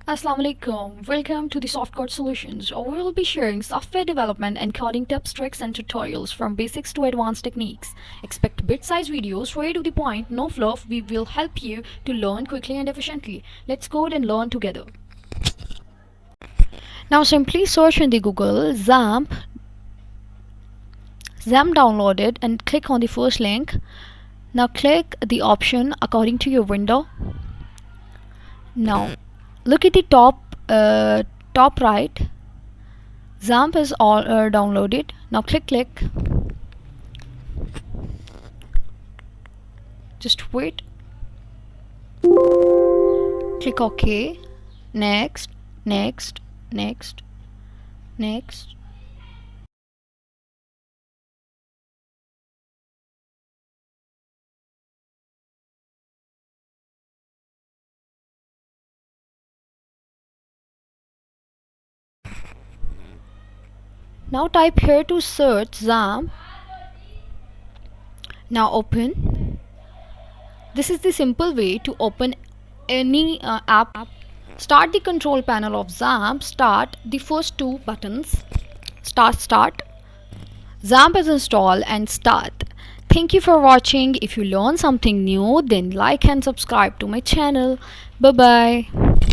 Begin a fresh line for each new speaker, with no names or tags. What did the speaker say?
Assalamu alaikum. Welcome to the Soft Code Solutions. We will be sharing software development and coding tips, tricks, and tutorials from basics to advanced techniques. Expect bite-sized videos, straight to the point, no fluff. We will help you to learn quickly and efficiently. Let's code and learn together. Now simply search in the Google XAMPP downloaded and click on the first link. Now click the option according to your window. Now look at the top right. XAMPP is all downloaded. Now click. Just wait. Click OK. Next. Now type here to search XAMPP. Now open. This is the simple way to open any app. Start the control panel of XAMPP. Start the first two buttons. Start. XAMPP is installed and start. Thank you for watching. If you learn something new, then like and subscribe to my channel. Bye bye.